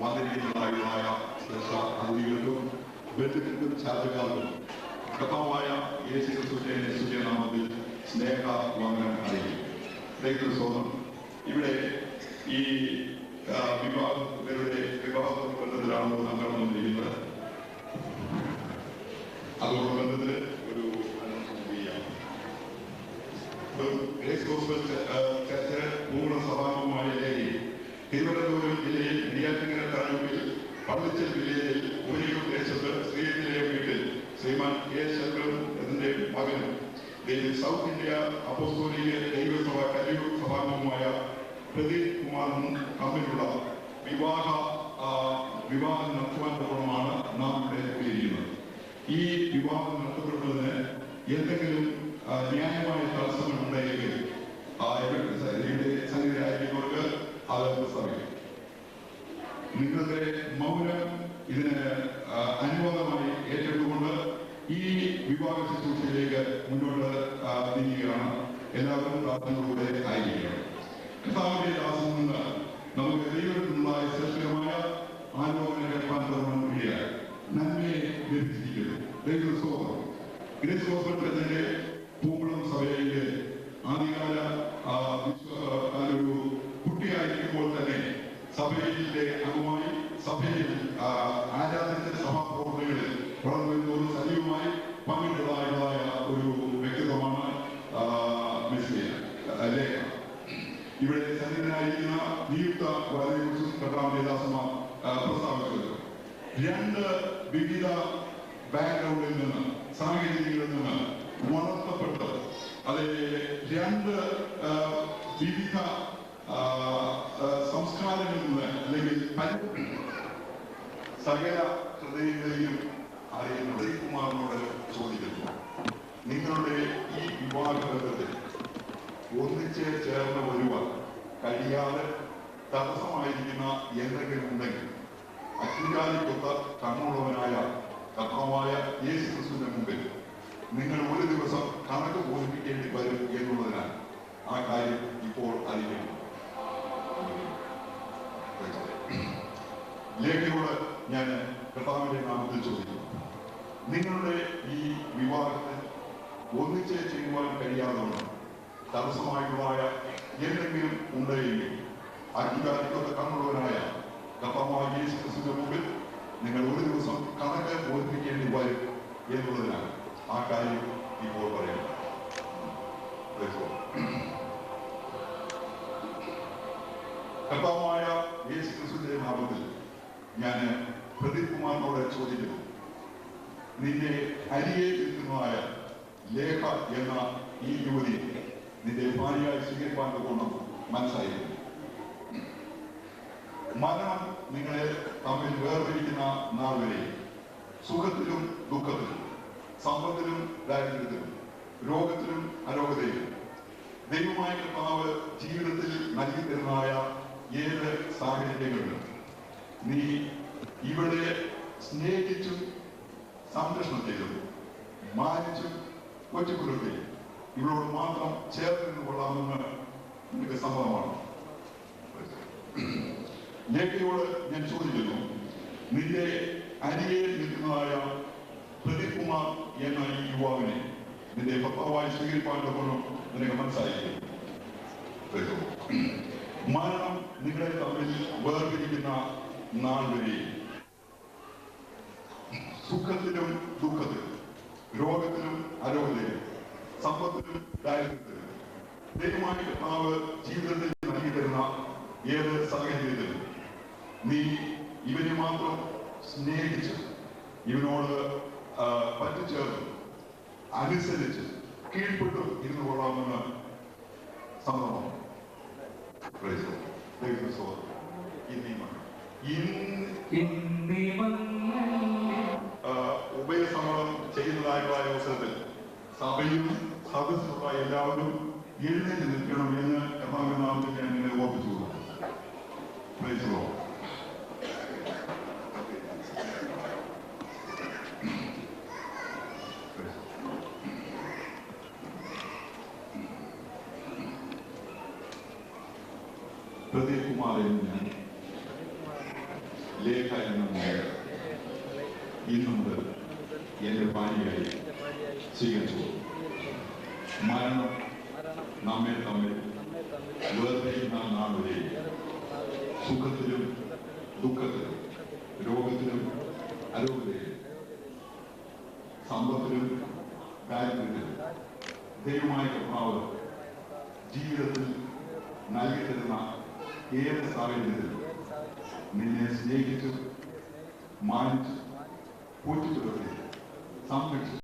വന്നിരിക്കുന്നതായ അതിഥികൾക്കും ബന്ധുക്കൾക്കും ചാർജുകാർക്കും കർത്താവായ യേശു ക്രിസ്തുവിന്റെ നിശ്ചയ നാമത്തിൽ സ്നേഹ വന്ദനം അറിയിക്കും. ദൈവത്തോളം ഇവിടെ ഈ വിവാഹങ്ങളുടെ ബന്ധത്തിലാണ് നമ്മൾ വന്നിരിക്കുന്നത്. അതോട് ബന്ധത്തിൽ ഒരു ഗ്രേസ് ഗോസ്ബൽ ചർച്ച് പൂർണ്ണ സഭാംഗമായ ലേഖയിൽ തിരുവനന്തപുരം ജില്ലയിൽ നെയ്യാറ്റിൻകര താലൂക്കിൽ പള്ളിച്ചൽ വില്ലേജിൽ ഉപരിയൂർ ദേശത്ത് ശ്രീനിലയ വീട്ടിൽ ശ്രീമാൻ കെ ശങ്കരൻ എന്നതിന്റെ മകനും സൗത്ത് ഇന്ത്യ അപ്പോസ്തോലിക ദൈവസഭ കല്ലൂർ സഭാംഗമായ പ്രദീപ് കുമാറിനും തമ്മിലുള്ള വിവാഹം നടത്തുവാൻ പോകണമാണ് നാം ഇവിടെ എത്തിയിരിക്കുന്നത്. ഈ വിവാഹം നടത്തപ്പെടുന്നതിന് എന്തെങ്കിലും ന്യായമായ തടസ്സങ്ങൾ ഉണ്ടെങ്കിൽ സന്നിധിയായിരിക്കുന്നവർക്ക് അത് പ്രസ്താവിക്കും. നിങ്ങളുടെ മൗനം ഇതിന് അനുവാദമായി ഏറ്റെടുത്തുകൊണ്ട് ഈ വിവാഹ ശുശ്രൂഷയിലേക്ക് മുന്നോട്ട് നീങ്ങുകയാണ്. എല്ലാവരും പ്രാർത്ഥനകളിലൂടെ ആയിരിക്കുകയാണ്. കർത്താവിന്റെ ദാസൻ നിന്ന് നമുക്ക് ദൈവത്തിൽ നിന്നുള്ള ശ്രേഷ്ഠമായ ആലോചന കേൾക്കാൻ തുടങ്ങുകയായി നന്മയെ ലഭിച്ചിരിക്കുന്നു. ദൈവസ്തോത്രം. ഗ്രേസ് ഗോസ്ബൽ ചർച്ചിന്റെ പൂങ്കുളം സഭയിലെ ആദ്യകാല ഒരു കുട്ടിയായിരിക്കുമ്പോൾ തന്നെ സഭയിലെ അംഗമായി സഭയിൽ ആരാധന സഭാപ്രവർത്തനങ്ങളിൽ വളർന്നു വരുന്നതോട് സജീവമായി പങ്കിട്ടതായ ഒരു വ്യക്തിത്വമാണ് ലേഖ. ഇവിടെ സന്നിധനായിരിക്കുന്ന നിയുക്ത വലയെക്കുറിച്ചും കർത്താവിന്റെ ദാസന്മാർ പ്രസ്താവിച്ചത് രണ്ട് വിവിധ ബാക്ക്ഗ്രൗണ്ടിൽ നിന്ന് സാഹചര്യങ്ങളിൽ നിന്ന് വളർത്തപ്പെട്ട് അത് രണ്ട് വിവിധ സംസ്കാരങ്ങളിൽ നിന്ന് അല്ലെങ്കിൽ സകല ഹൃദയങ്ങളെയും അറിയുന്നത് കുമാറിനോട് ചോദിക്കുന്നു. നിങ്ങളുടെ ഈ വിവാഹ ബന്ധത്തിൽ ഒന്നിച്ച് ചേർന്ന് വരുവാൻ കഴിയാതെ തടസ്സമായിരിക്കുന്ന എന്തെങ്കിലും ഉണ്ടെങ്കിൽ അജ്ഞാനിക്കൊത്ത കണ്ണുള്ളവനായ കർത്താവായ യേശു ക്രിസ്തുവിന്റെ മുമ്പിൽ നിങ്ങൾ ഒരു ദിവസം കണക്ക് ബോധിപ്പിക്കേണ്ടി വരും എന്നുള്ളതിനാൽ ആ കാര്യം ഇപ്പോൾ അറിയിക്കുന്നു. ലേഖയോട് ഞാൻ കർത്താവിന്റെ നാമത്തിൽ ചോദിക്കുന്നു, നിങ്ങളുടെ ഈ വിവാഹത്തിൽ ഒന്നിച്ച് ചെയ്യുവാൻ കഴിയാത്തവണ് തടസ്സമായിട്ടുള്ളതായ എന്തെങ്കിലും ഉണ്ടെങ്കിൽ അജ്ഞാനിക്കൊത്ത കണ്ണുള്ളവനായ കർത്താവായ യേശു ക്രിസ്തുവിന്റെ മുമ്പിൽ നിങ്ങൾ ഒരു ദിവസം കണക്ക് ബോധിപ്പിക്കേണ്ടി വരും എന്നുള്ളതിനാൽ ആ കാര്യം ഇപ്പോൾ പറയാം. കർത്താവായ യേശു ക്രിസ്തുവിന്റെ നാമത്തിൽ ഞാൻ പ്രദീപ് കുമാറിനോട് ചോദിക്കുന്നു, നിന്റെ അരികെ നിൽക്കുന്നതായ ലേഖ എന്ന ഈ യുവതിയെ നിന്റെ ഭാര്യയായി സ്വീകരിക്കാൻ പോകണം മനസ്സായിരുന്നു. മരണം നിങ്ങളെ തമ്മിൽ വേർതിരിക്കുന്ന നാൾ വരെ സുഖത്തിലും ദുഃഖത്തിലും സമ്പത്തിലും ദാരിദ്ര്യത്തിലും രോഗത്തിലും അരോഗതയിലും ദൈവമായ കർത്താവ് ജീവിതത്തിൽ നൽകി തരുന്നതായ ഏത് സാഹചര്യങ്ങളിലും നീ ഇവിടെ സ്നേഹിച്ചും സംരക്ഷണം ചെയ്തും മാനിച്ചും ഒറ്റപ്പെടുകയും ഇവളോട് മാത്രം ചേർത്ത് നിന്ന് കൊള്ളാമെന്ന് എനിക്ക് സമ്മതമാണ്. ലേഖയോട് ഞാൻ ചോദിക്കുന്നു, നിന്റെ അരികെ നിൽക്കുന്നതായ പ്രദീപ് കുമാർ എന്ന ഈ യുവാവിനെ നിന്റെ ഭർത്താവായി സ്വീകരിക്കാൻ കൊണ്ടും നിനക്ക് മനസ്സായിരിക്കും. മരണം നിങ്ങളെ തമ്മിൽ വേർതിരിക്കുന്ന നാൾ വരെ സുഖത്തിലും ദുഃഖത്തിലും രോഗത്തിലും അരോഗതയിലും സമ്പത്തിലും ദാരിദ്ര്യത്തിലും ദൈവമായ കർത്താവ് ജീവിതത്തിൽ നൽകി തരുന്ന ഏത് സാഹചര്യത്തിലും നീ ഇവനെ മാത്രം സ്നേഹിച്ച് ഇവനോട് പറ്റിച്ചേർന്ന് അനുസരിച്ച് കീഴ്പ്പെട്ടു ഇരുന്നു കൊള്ളാമെന്ന് സമ്മതമാണ്. ഉഭയസമ്മതം ചെയ്യുന്നതായിട്ടുള്ള അവസരത്തിൽ സഭയും സദസ്സിലുള്ള എല്ലാവരും എഴുന്നേറ്റ് നിൽക്കണം എന്ന് കർത്താവിന്റെ നാമത്തിൽ ഞാൻ നിങ്ങളെ ഓർപ്പിച്ചു കൊടുക്കും. പ്രദീപ് കുമാർ എന്ന് ഞാൻ ലേഖ എന്ന മകൾ ഇന്നു മുതൽ എൻ്റെ ഭാര്യയായി സ്വീകരിച്ചു. മരണം നമ്മെ തമ്മിൽ വേർതിരിക്കുന്ന നാൾ വരെ സുഖത്തിലും ദുഃഖത്തിലും രോഗത്തിലും അരോഗത്തിലും സമ്പത്തിലും ദാരിദ്ര്യത്തിലും ദൈവമായ കർത്താവ് ജീവിതത്തിൽ നൽകിത്തരുന്ന ഏത് സാഹചര്യത്തിലും നിന്നെ സ്നേഹിച്ചു മാനിച്ചു കൂട്ടിപ്പുലർത്തി സംരക്ഷിച്ചു.